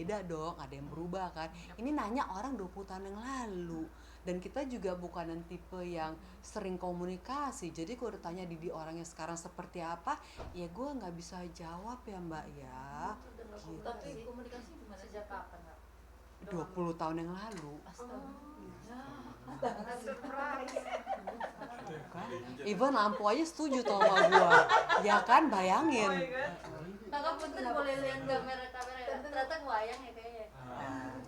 beda dong, ada yang berubah kan. Ini nanya orang 20 tahun yang lalu. Dan kita juga bukan yang tipe yang sering komunikasi. Jadi kalau ditanya Didi orangnya sekarang seperti apa, ya gue nggak bisa jawab ya Mbak ya. Gitu. Tapi komunikasi gimana sejak kapan Kak? 20 tahun yang lalu. Surprise. Kan? Even lampu aja setuju tuh sama gue. Ya kan, bayangin. Kakak punten boleh lihat kamera ya? Ternyata wayang ya kayaknya.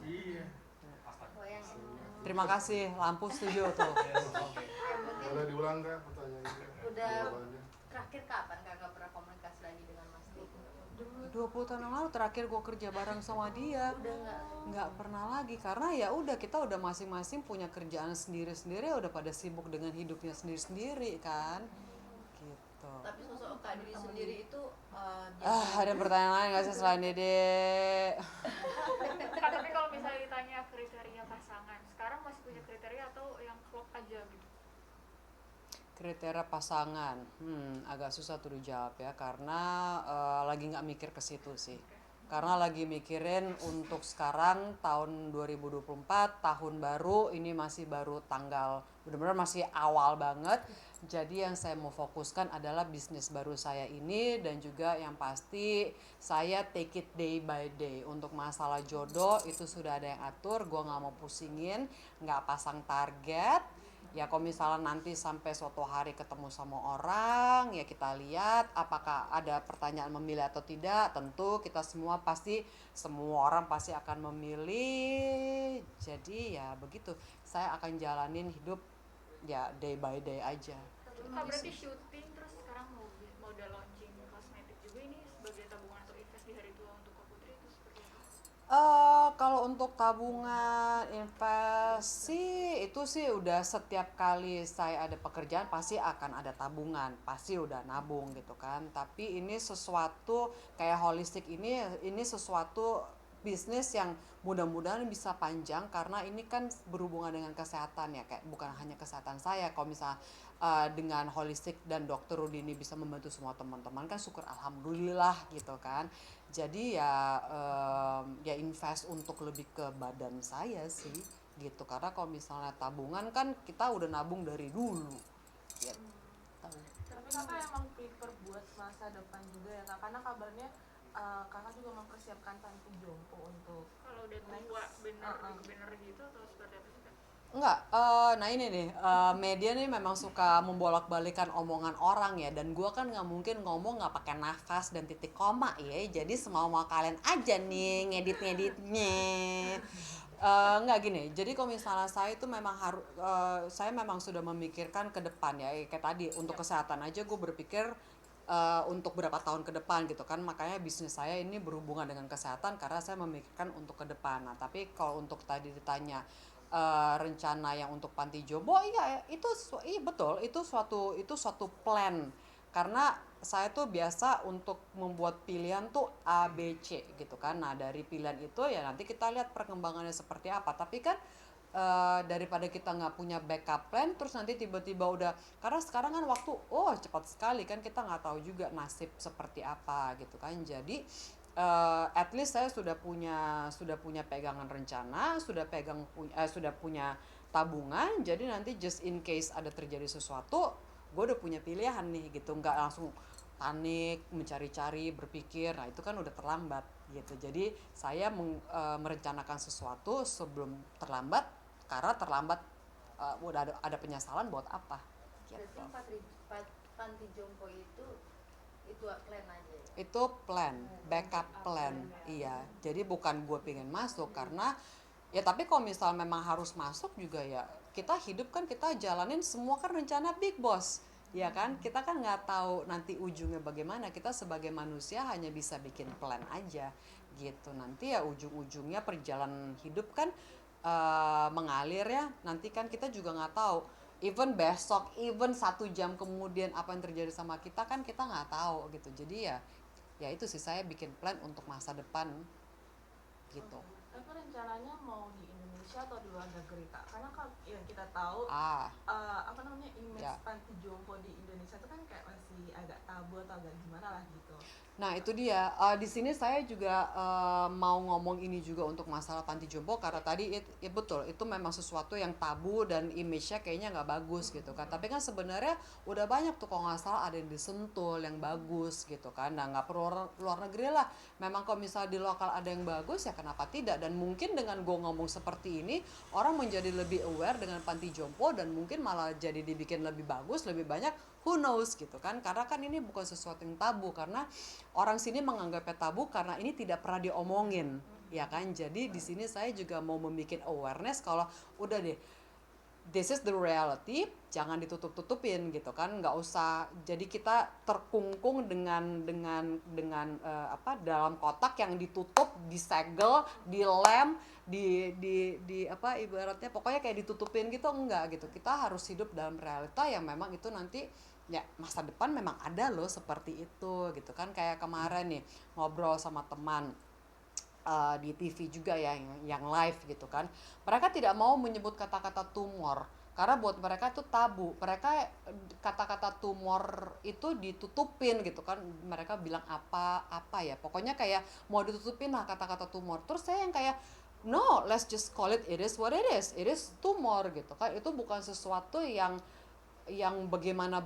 Iya. Wayang. Terima kasih, lampu setuju tuh. Boleh diulang Kak pertanyaannya? Udah Jawabannya. terakhir kapan Kakak pernah komunikasi lagi dengan Mas Didi? 20 tahun yang lalu terakhir gue kerja bareng sama dia. Udah Nggak pernah lagi, karena ya udah kita udah masing-masing punya kerjaan sendiri-sendiri, udah pada sibuk dengan hidupnya sendiri-sendiri kan. Gitu. Tapi sosok Kak Didi sendiri itu Ada pertanyaan lain nggak sih selain Dede? Kak, tapi kalau misalnya ditanya kriteria pasangan, sekarang masih punya kriteria atau yang klop aja gitu? Kriteria pasangan, agak susah tuh dijawab ya, karena lagi nggak mikir ke situ sih. Karena lagi mikirin untuk sekarang tahun 2024, tahun baru, ini masih baru tanggal, benar-benar masih awal banget. Jadi yang saya mau fokuskan adalah bisnis baru saya ini, dan juga yang pasti saya take it day by day. Untuk masalah jodoh itu sudah ada yang atur, gue nggak mau pusingin, nggak pasang target. Ya kalau misalnya nanti sampai suatu hari ketemu sama orang, ya kita lihat apakah ada pertanyaan memilih atau tidak. Tentu kita semua orang pasti akan memilih. Jadi ya begitu, saya akan jalanin hidup ya day by day aja. Kak, berarti syuting terus sekarang mau udah launching kosmetik juga, ini sebagai tabungan atau invest di hari tua untuk Kak Putri itu seperti apa? Kalau untuk tabungan investasi itu sih udah setiap kali saya ada pekerjaan pasti akan ada tabungan, pasti udah nabung gitu kan. Tapi ini sesuatu kayak holistik, ini sesuatu bisnis yang mudah-mudahan bisa panjang, karena ini kan berhubungan dengan kesehatan ya, kayak bukan hanya kesehatan saya. Kalau misalnya dengan holistik dan dokter Rudini bisa membantu semua teman-teman, kan syukur alhamdulillah gitu kan. Jadi ya invest untuk lebih ke badan saya sih gitu, karena kalau misalnya tabungan kan kita udah nabung dari dulu gitu. Tapi kakak emang prefer buat masa depan juga ya kak, karena kabarnya kakak juga mempersiapkan panti jompo untuk Kalau udah tua bener gitu atau seperti apa sih Kak? Enggak, nah ini nih, media nih memang suka membolak-balikan omongan orang ya, dan gue kan nggak mungkin ngomong nggak pakai nafas dan titik koma ya, jadi semau-mau kalian aja nih ngedit-ngeditnya. Nggak gini, jadi kalau misalnya saya itu memang saya memang sudah memikirkan ke depan ya, kayak tadi untuk kesehatan aja gue berpikir untuk berapa tahun ke depan gitu kan, makanya bisnis saya ini berhubungan dengan kesehatan karena saya memikirkan untuk ke depan. Nah tapi kalau untuk tadi ditanya rencana yang untuk panti jompo, iya betul, itu suatu plan, karena saya tuh biasa untuk membuat pilihan tuh A B C gitu kan. Nah dari pilihan itu ya nanti kita lihat perkembangannya seperti apa, tapi kan daripada kita nggak punya backup plan terus nanti tiba-tiba udah, karena sekarang kan waktu cepat sekali kan, kita nggak tahu juga nasib seperti apa gitu kan. Jadi at least saya sudah punya pegangan rencana, sudah punya tabungan, jadi nanti just in case ada terjadi sesuatu, gue udah punya pilihan nih gitu, nggak langsung panik mencari-cari berpikir, nah itu kan udah terlambat gitu. Jadi saya merencanakan sesuatu sebelum terlambat, karena terlambat udah ada penyesalan buat apa gitu. Berarti panti jompo itu plan aja ya? Itu plan, backup plan, iya. Jadi bukan gue pengen masuk karena ya, tapi kalau misal memang harus masuk juga ya, kita hidup kan kita jalanin semua kan rencana big boss, ya kan. Kita kan nggak tahu nanti ujungnya bagaimana, kita sebagai manusia hanya bisa bikin plan aja gitu. Nanti ya ujung-ujungnya perjalanan hidup kan mengalir ya, nanti kan kita juga nggak tahu, even besok, even 1 jam kemudian apa yang terjadi sama kita kan kita nggak tahu gitu. Jadi ya itu sih, saya bikin plan untuk masa depan gitu. Tapi rencananya mau di Indonesia atau di luar negeri kak? Karena kan yang kita tahu image ya. panti jompo di Indonesia itu kan kayak masih masih agak tabu atau agak gimana lah gitu. Nah itu dia, di sini saya juga mau ngomong ini juga untuk masalah panti jompo karena tadi betul itu memang sesuatu yang tabu dan image-nya kayaknya nggak bagus gitu kan. Tapi kan sebenarnya udah banyak tuh kalau nggak salah ada yang disentul yang bagus gitu kan. Nah nggak perlu luar negeri lah. Memang kalau misalnya di lokal ada yang bagus ya kenapa tidak. Dan mungkin dengan gue ngomong seperti ini orang menjadi lebih aware dengan panti jompo dan mungkin malah jadi dibikin lebih bagus lebih banyak. Who knows gitu kan, karena kan ini bukan sesuatu yang tabu karena orang sini menganggapnya tabu karena ini tidak pernah diomongin ya kan. Jadi di sini saya juga mau membuat awareness kalau udah deh, this is the reality, jangan ditutup-tutupin gitu kan, nggak usah jadi kita terkungkung dengan dalam kotak yang ditutup, disegel, dilem, di apa ibaratnya pokoknya kayak ditutupin gitu, enggak gitu. Kita harus hidup dalam realita yang memang itu nanti ya masa depan memang ada loh seperti itu gitu kan. Kayak kemarin nih ngobrol sama teman di TV juga ya yang live gitu kan, mereka tidak mau menyebut kata-kata tumor karena buat mereka itu tabu. Mereka kata-kata tumor itu ditutupin gitu kan, mereka bilang apa ya pokoknya kayak mau ditutupin lah kata-kata tumor. Terus saya yang kayak no, let's just call it is what it is tumor gitu kan. Itu bukan sesuatu yang bagaimana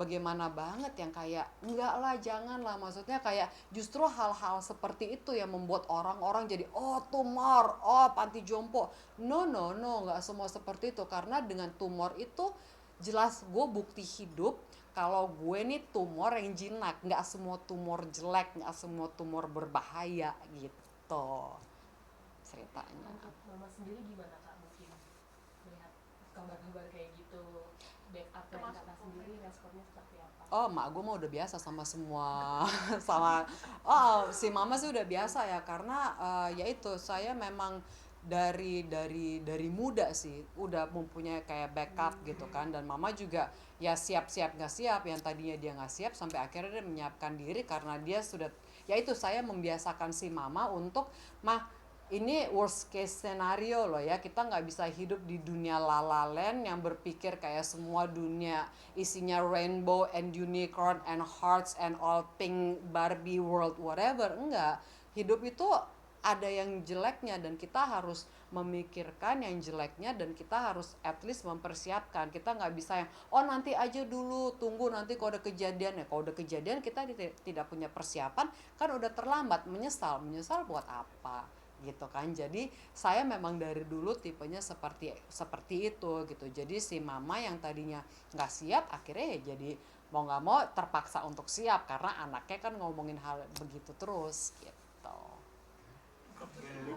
banget yang kayak enggak lah, jangan lah, maksudnya kayak justru hal-hal seperti itu yang membuat orang-orang jadi oh tumor, oh panti jompo. No, nggak semua seperti itu. Karena dengan tumor itu jelas gue bukti hidup kalau gue nih tumor yang jinak. Nggak semua tumor jelek, nggak semua tumor berbahaya gitu ceritanya. Untuk mama sendiri gimana kak, mungkin melihat kabar-kabar kayak gitu, backup dari kakak sendiri, responnya seperti apa? Oh, mak gue mah udah biasa sama semua si mama sih udah biasa ya karena ya itu saya memang dari muda sih udah mempunyai kayak backup gitu kan. Dan mama juga ya siap nggak siap, yang tadinya dia nggak siap sampai akhirnya dia menyiapkan diri karena dia sudah, ya itu saya membiasakan si mama untuk ini worst case scenario loh ya, kita nggak bisa hidup di dunia La La Land yang berpikir kayak semua dunia isinya rainbow and unicorn and hearts and all pink Barbie world whatever. Enggak, hidup itu ada yang jeleknya dan kita harus memikirkan yang jeleknya dan kita harus at least mempersiapkan. Kita nggak bisa yang oh nanti aja dulu, tunggu nanti kalau udah kejadian. Ya kalau udah kejadian kita tidak punya persiapan kan udah terlambat, menyesal buat apa gitu kan. Jadi saya memang dari dulu tipenya seperti itu gitu. Jadi si mama yang tadinya nggak siap akhirnya ya jadi mau nggak mau terpaksa untuk siap karena anaknya kan ngomongin hal begitu terus gitu. Kak Putri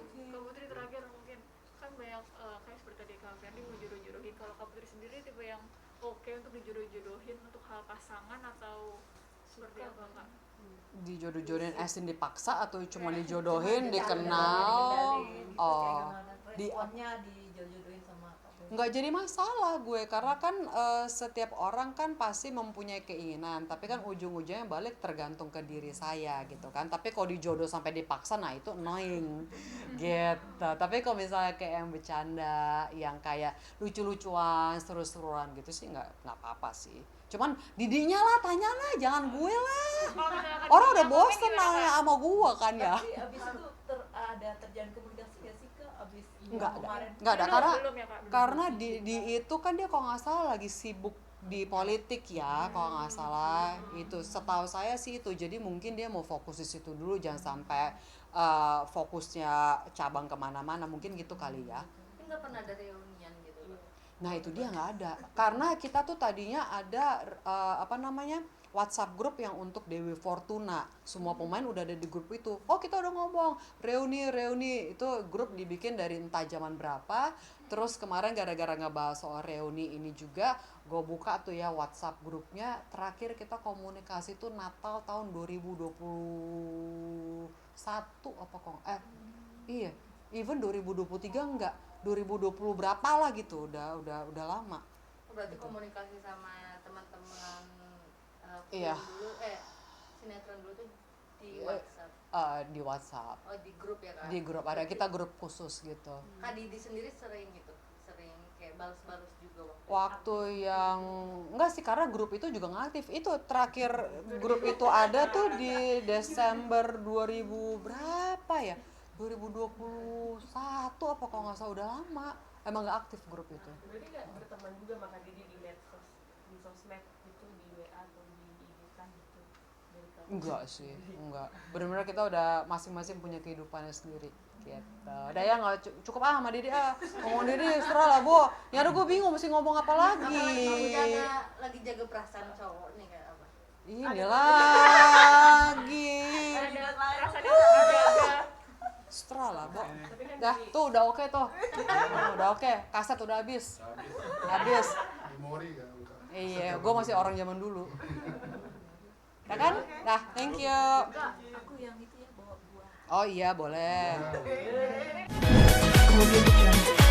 terakhir mungkin kan banyak kayak seperti tadi Kak Ferdi mau jodoh-jodohin. Kalau Kak Putri sendiri tipe yang oke untuk dijodoh-jodohin untuk hal pasangan atau seperti apa Kak? Dijodoh-jodohin asin dipaksa atau cuma dijodohin dikenal? Oh, responnya dijodohin sama nggak jadi masalah gue karena kan setiap orang kan pasti mempunyai keinginan, tapi kan ujung-ujungnya balik tergantung ke diri saya gitu kan. Tapi kalau dijodoh sampai dipaksa nah itu annoying gitu. Tapi kalau misalnya kayak yang bercanda yang kayak lucu-lucuan seru-seruan gitu sih nggak apa-apa sih. Cuman didinya lah, tanya lah, jangan gue lah. Orang udah bosen nanya sama gue kan ya. tapi abis itu ada terjalin komunikasi gak sih Kak abis Nggak kemarin ada karena Belum ya, Kak? karena di itu kan dia kalau nggak salah lagi sibuk di politik ya kalau nggak salah itu, setahu saya sih itu. Jadi mungkin dia mau fokus di situ dulu, jangan sampai fokusnya cabang kemana-mana, mungkin gitu kali ya. tapi nggak pernah ada reunian gitu Kak. Nah itu dia nggak ada karena kita tuh tadinya ada WhatsApp grup yang untuk Dewi Fortuna, semua pemain udah ada di grup itu. Oh kita udah ngomong reuni itu grup dibikin dari entah zaman berapa. Terus kemarin gara-gara ngebahas soal reuni ini juga gue buka tuh ya WhatsApp grupnya, terakhir kita komunikasi tuh Natal tahun 2021 apa kok iya even 2023 enggak 2020 berapa lah gitu, udah lama. Berarti Gitu. komunikasi sama teman-teman Iya. dulu sinetron dulu tuh di Iya. WhatsApp. Di WhatsApp, Di grup ya Kak. di grup ada kita grup khusus gitu. Kak Didi sendiri sering gitu, sering kayak balas-balas juga Waktu yang enggak sih, karena grup itu juga nggak aktif. Itu terakhir grup itu ada tuh di Desember 2000 berapa ya? 2021 apa kalau nggak salah, udah lama. Emang nggak aktif grup itu. Berarti nggak berteman juga sama Kak Didi di medsos, di sosmed gitu, di WA atau di IG kan gitu dari kamu? Enggak sih, enggak. Bener-bener kita udah masing-masing punya kehidupannya sendiri gitu. Udah ya, nggak cukup sama Didi ngomong Didi setelah lah Bu. Ya udah gue bingung mesti ngomong apa lagi. lagi jaga perasaan cowok nih kayak apa? Ini lagi. Rasanya agak Setelah lah, Bo. Tapi kan Dah, dari- tuh udah oke tuh. Udah oke, kaset udah habis. Habis. Memori kan bukan. Iya, gue masih orang zaman dulu. Ya kan? Dah, thank you. Aku yang itu ya bawa buah. Oh iya, boleh. Ya. Audio Jungle.